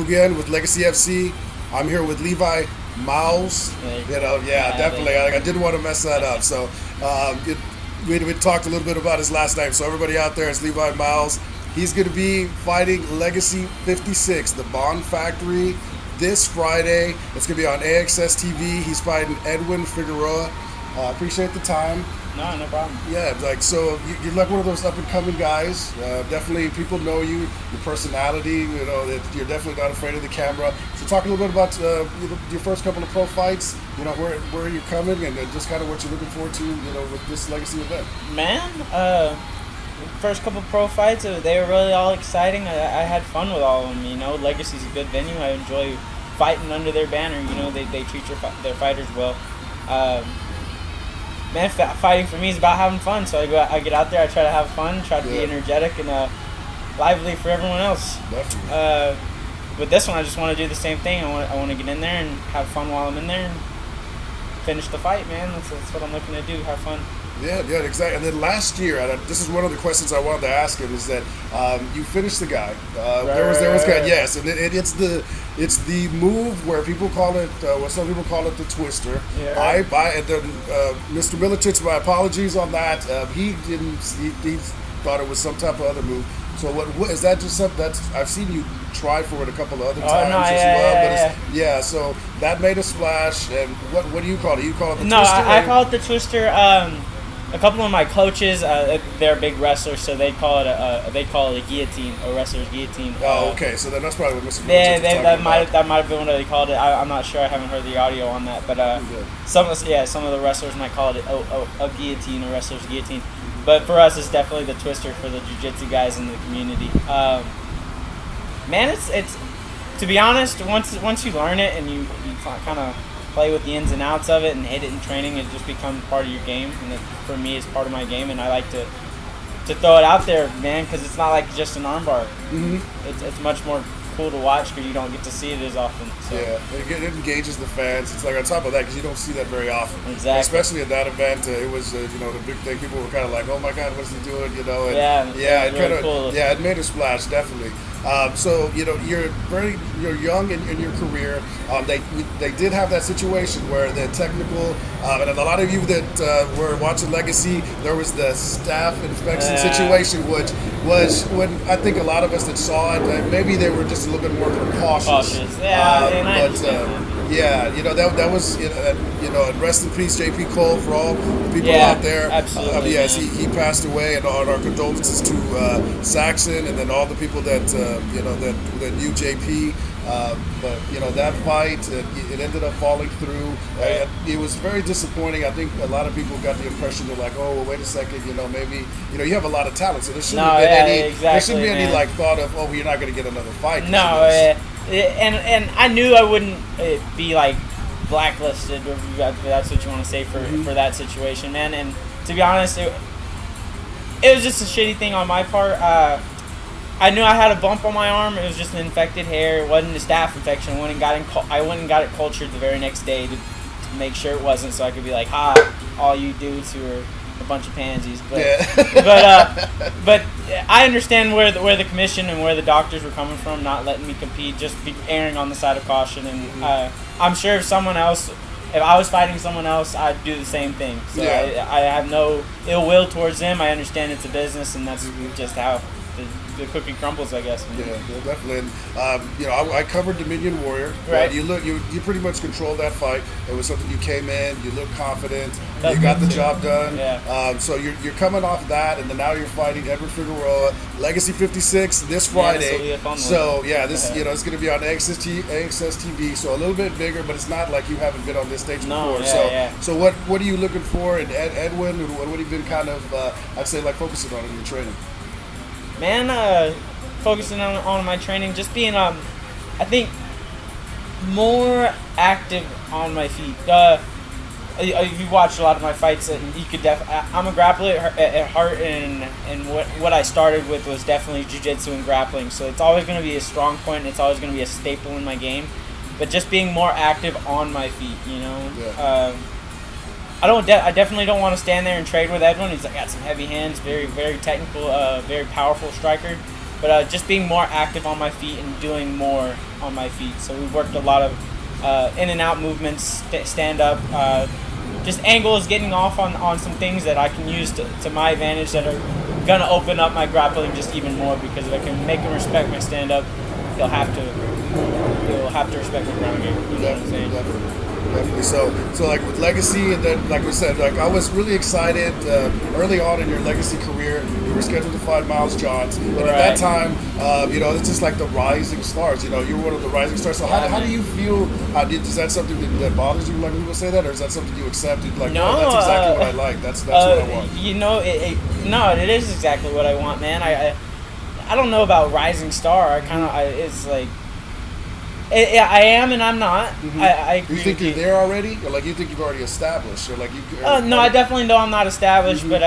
again with Legacy FC. I'm here with Levi Mowles. Definitely. I didn't want to mess that up. So we talked a little bit about his last name. So everybody out there, it's Levi Mowles. He's going to be fighting Legacy 56, the Bond Factory, this Friday. It's going to be on AXS TV. He's fighting Edwin Figueroa. Appreciate the time. No problem. Yeah, so you're like one of those up and coming guys. Definitely, people know you, your personality. You know that you're definitely not afraid of the camera. So talk a little bit about your first couple of pro fights. You know where you're coming and just kind of what you're looking forward to. You know, with this Legacy event. Man, first couple pro fights, they were really all exciting. I had fun with all of them. You know, Legacy's a good venue. I enjoy fighting under their banner. You know, they treat their fighters well. Man, fighting for me is about having fun. So I get out there, I try to have fun, try to be energetic and lively for everyone else. Definitely. With this one, I just want to do the same thing. I want to get in there and have fun while I'm in there and finish the fight, man. That's what I'm looking to do, have fun. Yeah, exactly. And then last year, and this is one of the questions I wanted to ask him, is that you finished the guy. There was guy, yes, and it's the move where people call it, what some people call it, the twister. Yeah. Mr. Milicic, my apologies on that. He thought it was some type of other move. So what is that? Just something that I've seen you try for it a couple of other times as well. So that made a splash. And what do you call it? You call it the twister? No, I call it the twister. A couple of my coaches, they're big wrestlers, so they call it a guillotine, a wrestler's guillotine. Oh, okay. So then that's probably what Mr. Milicic that might have been what they called it. I'm not sure. I haven't heard the audio on that, but some of the wrestlers might call it a guillotine, a wrestler's guillotine. But for us, it's definitely the twister for the jiu-jitsu guys in the community. Man, it's to be honest, once you learn it and you kind of play with the ins and outs of it and hit it in training, it just becomes part of your game. And for me, it's part of my game, and I like to throw it out there, man, because it's not like just an armbar. Mm-hmm. It's much more cool to watch because you don't get to see it as often. So. Yeah, it engages the fans. It's like on top of that, because you don't see that very often. Exactly. Especially at that event, it was the big thing. People were kind of like, "Oh my God, what's he doing?" You know. And it really cool. Yeah, it made a splash, definitely. So you're young in your career. They did have that situation where the technical and a lot of you that were watching Legacy, there was the staph infection situation, which was when I think a lot of us that saw it, maybe they were just a little bit more cautious. That was and rest in peace, JP Cole, for all the people out there. Absolutely. Yes, he passed away, and our condolences to Saxon and then all the people that that knew JP. But that fight, it ended up falling through. It was very disappointing. I think a lot of people got the impression they're like, oh, well, wait a second, maybe you have a lot of talent, so there shouldn't be any like thought of, oh, well, you're not going to get another fight. No, and I knew I wouldn't be like blacklisted, or if that's what you want to say for that situation, man. And to be honest, it was just a shitty thing on my part. I knew I had a bump on my arm. It was just an infected hair. It wasn't a staph infection. I went and got it cultured the very next day to make sure it wasn't, so I could be like, all you dudes who are a bunch of pansies. But I understand where the commission and where the doctors were coming from, not letting me compete, just be erring on the side of caution. And I'm sure if I was fighting someone else, I'd do the same thing. So I have no ill will towards them. I understand it's a business, and that's just how the cookie crumbles, I guess. Yeah, definitely. And, I covered Dominion Warrior. Right. You pretty much controlled that fight. It was something you came in. You looked confident. You got the job done. Yeah. So you're coming off that, and then now you're fighting Edward Figueroa, Legacy 56 this Friday. This will be a fun one. So it's going to be on AXS TV. So a little bit bigger, but it's not like you haven't been on this stage before. So what are you looking for in Edwin? What have you been kind of I'd say like focusing on in your training? Man, focusing on my training, just being I think more active on my feet. If you watched a lot of my fights, you could I'm a grappler at heart, and what I started with was definitely jiu-jitsu and grappling. So it's always going to be a strong point, and it's always going to be a staple in my game. But just being more active on my feet, I definitely don't want to stand there and trade with Edwin. He's got some heavy hands, very, very technical, very powerful striker. but just being more active on my feet and doing more on my feet. So we worked a lot of in and out movements, stand up, just angles, getting off on some things that I can use to my advantage that are gonna open up my grappling just even more, because if I can make him respect my stand up, he'll have to respect my ground game. You know what I'm saying? Definitely. So like with Legacy, and then like we said, like I was really excited early on in your Legacy career. You were scheduled to fight Miles Johns, but at that time, it's just like the rising stars. You know, you were one of the rising stars. So how do you feel? Is that something that bothers you? Like people say that, or is that something you accepted? Like, no, that's exactly what I like. That's what I want. You know, it is exactly what I want, man. I don't know about rising star. It's like. I am and I'm not. Mm-hmm. I agree. You think you're there already, or like you think you've already established, or like you? No, I definitely know I'm not established, but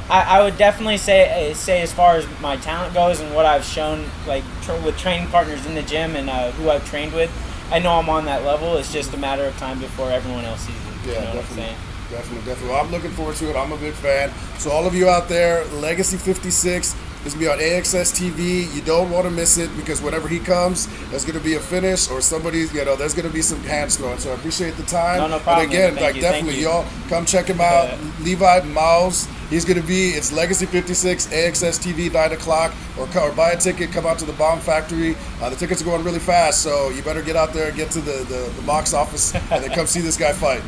I would definitely say as far as my talent goes and what I've shown, like with training partners in the gym and who I've trained with, I know I'm on that level. It's just a matter of time before everyone else sees it. Yeah, you know definitely. Definitely. Well, I'm looking forward to it. I'm a big fan. So all of you out there, Legacy 56 is going to be on AXS TV. You don't want to miss it, because whenever he comes, there's going to be a finish or somebody's, there's going to be some hands throwing. So I appreciate the time. No problem. And again, Thank you. y'all come check him out. Levi Mowles. He's going to be, it's Legacy 56, AXS TV, 9 o'clock, or buy a ticket, come out to the Bomb Factory. The tickets are going really fast, so you better get out there and get to the box office and then come see this guy fight.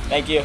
Thank you.